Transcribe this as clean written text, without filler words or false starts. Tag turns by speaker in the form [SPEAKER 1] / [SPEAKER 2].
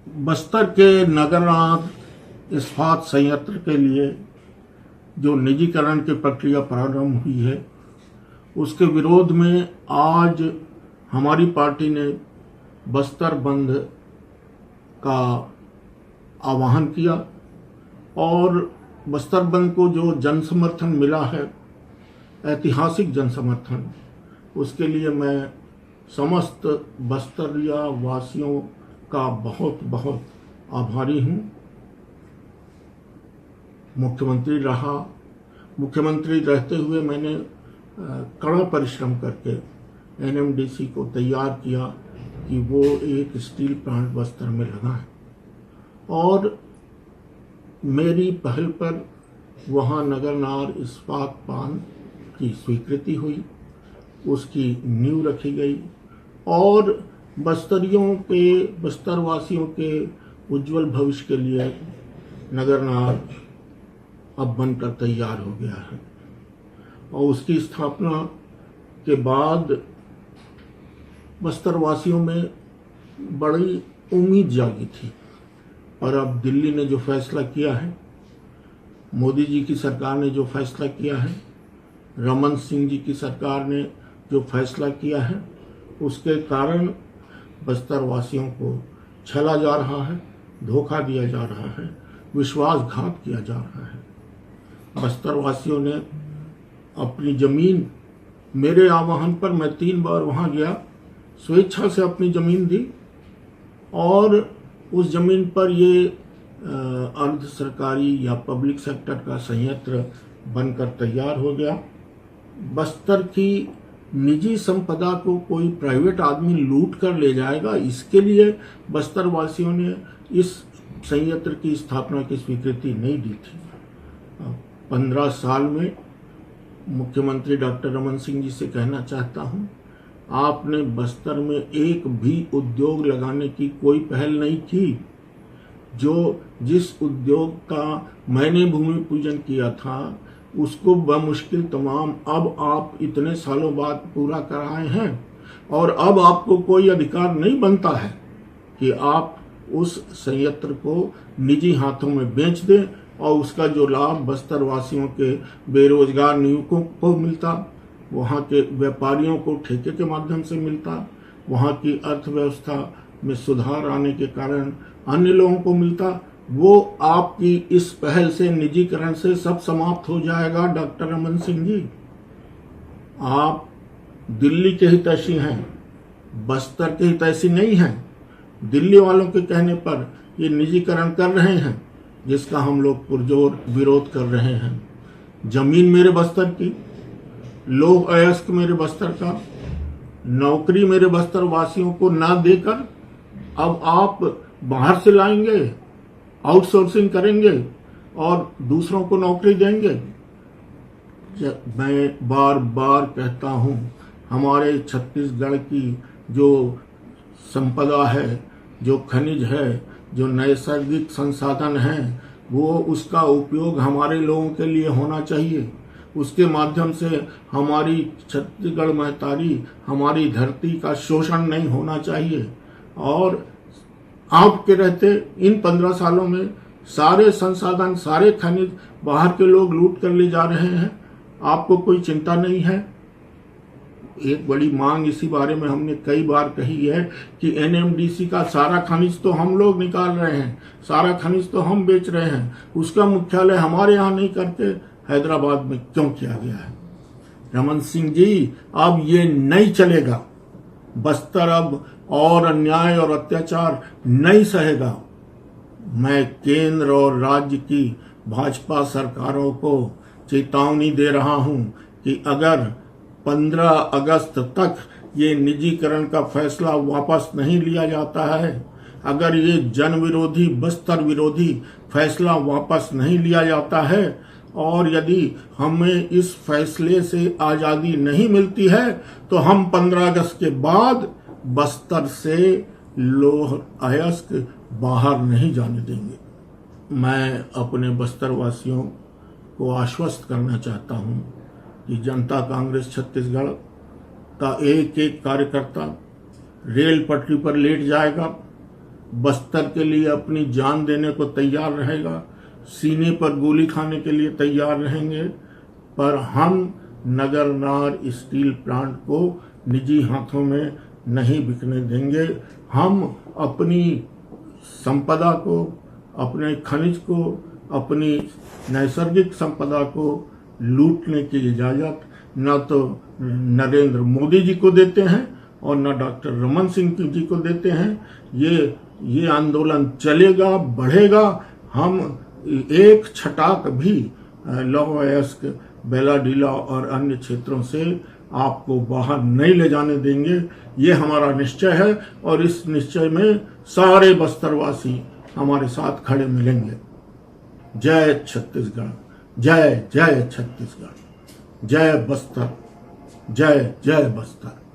[SPEAKER 1] बस्तर के नगरनार इस्पात संयंत्र के लिए जो निजीकरण की प्रक्रिया प्रारंभ हुई है, उसके विरोध में आज हमारी पार्टी ने बस्तर बंद का आह्वान किया और बस्तर बंद को जो जन समर्थन मिला है, ऐतिहासिक जन समर्थन, उसके लिए मैं समस्त बस्तरिया वासियों का बहुत बहुत आभारी हूँ। मुख्यमंत्री रहते हुए मैंने कड़ा परिश्रम करके एनएमडीसी को तैयार किया कि वो एक स्टील प्लांट बस्तर में लगाएं और मेरी पहल पर वहाँ नगरनार इस्पात प्लांट की स्वीकृति हुई, उसकी नींव रखी गई और बस्तरवासियों के उज्जवल भविष्य के लिए नगरनार अब बनकर तैयार हो गया है। और उसकी स्थापना के बाद बस्तरवासियों में बड़ी उम्मीद जागी थी। और अब दिल्ली ने जो फैसला किया है, मोदी जी की सरकार ने जो फैसला किया है, रमन सिंह जी की सरकार ने जो फैसला किया है, उसके कारण बस्तरवासियों को छला जा रहा है, धोखा दिया जा रहा है, विश्वासघात किया जा रहा है। बस्तरवासियों ने अपनी जमीन, मेरे आह्वान पर मैं 3 बार वहां गया, स्वेच्छा से अपनी जमीन दी और उस जमीन पर ये अर्ध सरकारी या पब्लिक सेक्टर का संयंत्र बनकर तैयार हो गया। बस्तर की निजी संपदा को कोई प्राइवेट आदमी लूट कर ले जाएगा, इसके लिए बस्तरवासियों ने इस संयंत्र की स्थापना की स्वीकृति नहीं दी थी। 15 साल में मुख्यमंत्री डॉक्टर रमन सिंह जी से कहना चाहता हूं, आपने बस्तर में एक भी उद्योग लगाने की कोई पहल नहीं की। जिस उद्योग का मैंने भूमि पूजन किया था, उसको बमुश्किल तमाम अब आप इतने सालों बाद पूरा कराए हैं और अब आपको कोई अधिकार नहीं बनता है कि आप उस संयंत्र को निजी हाथों में बेच दें और उसका जो लाभ बस्तरवासियों के बेरोजगार युवकों को मिलता, वहाँ के व्यापारियों को ठेके के माध्यम से मिलता, वहाँ की अर्थव्यवस्था में सुधार आने के कारण अन्य लोगों को मिलता, वो आपकी इस पहल से, निजीकरण से सब समाप्त हो जाएगा। डॉक्टर रमन सिंह जी, आप दिल्ली के हितैषी हैं, बस्तर के हितैषी नहीं हैं। दिल्ली वालों के कहने पर ये निजीकरण कर रहे हैं, जिसका हम लोग पुरजोर विरोध कर रहे हैं। जमीन मेरे बस्तर की, लोग अयस्क मेरे बस्तर का, नौकरी मेरे बस्तर वासियों को ना देकर अब आप बाहर से लाएंगे, आउटसोर्सिंग करेंगे और दूसरों को नौकरी देंगे। मैं बार बार कहता हूं, हमारे छत्तीसगढ़ की जो संपदा है, जो खनिज है, जो नैसर्गिक संसाधन है, वो उसका उपयोग हमारे लोगों के लिए होना चाहिए। उसके माध्यम से हमारी छत्तीसगढ़ महतारी, हमारी धरती का शोषण नहीं होना चाहिए। और आपके रहते इन 15 सालों में सारे संसाधन, सारे खनिज बाहर के लोग लूट कर ले जा रहे हैं, आपको कोई चिंता नहीं है। एक बड़ी मांग इसी बारे में हमने कई बार कही है कि एनएमडीसी का सारा खनिज तो हम लोग निकाल रहे हैं, सारा खनिज तो हम बेच रहे हैं, उसका मुख्यालय हमारे यहाँ नहीं करके हैदराबाद में क्यों किया गया है? रमन सिंह जी, अब ये नहीं चलेगा। बस्तर अब और अन्याय और अत्याचार नहीं सहेगा। मैं केंद्र और राज्य की भाजपा सरकारों को चेतावनी दे रहा हूं कि अगर 15 अगस्त तक ये निजीकरण का फैसला वापस नहीं लिया जाता है, अगर ये जन विरोधी, बस्तर विरोधी फैसला वापस नहीं लिया जाता है और यदि हमें इस फैसले से आज़ादी नहीं मिलती है, तो हम 15 अगस्त के बाद बस्तर से लोह अयस्क बाहर नहीं जाने देंगे। मैं अपने बस्तर वासियों को आश्वस्त करना चाहता हूं कि जनता कांग्रेस छत्तीसगढ़ का एक एक कार्यकर्ता रेल पटरी पर लेट जाएगा बस्तर के लिए अपनी जान देने को तैयार रहेगा, सीने पर गोली खाने के लिए तैयार रहेंगे, पर हम नगरनार स्टील प्लांट को निजी हाथों में नहीं बिकने देंगे। हम अपनी संपदा को, अपने खनिज को, अपनी नैसर्गिक संपदा को लूटने की इजाज़त न तो नरेंद्र मोदी जी को देते हैं और न डॉक्टर रमन सिंह जी को देते हैं। ये आंदोलन चलेगा, बढ़ेगा। हम एक छटाक भी लौहअयस्क, बेलाडीला और अन्य क्षेत्रों से आपको बाहर नहीं ले जाने देंगे। ये हमारा निश्चय है और इस निश्चय में सारे बस्तरवासी हमारे साथ खड़े मिलेंगे। जय छत्तीसगढ़, जय जय छत्तीसगढ़, जय बस्तर, जय जय बस्तर।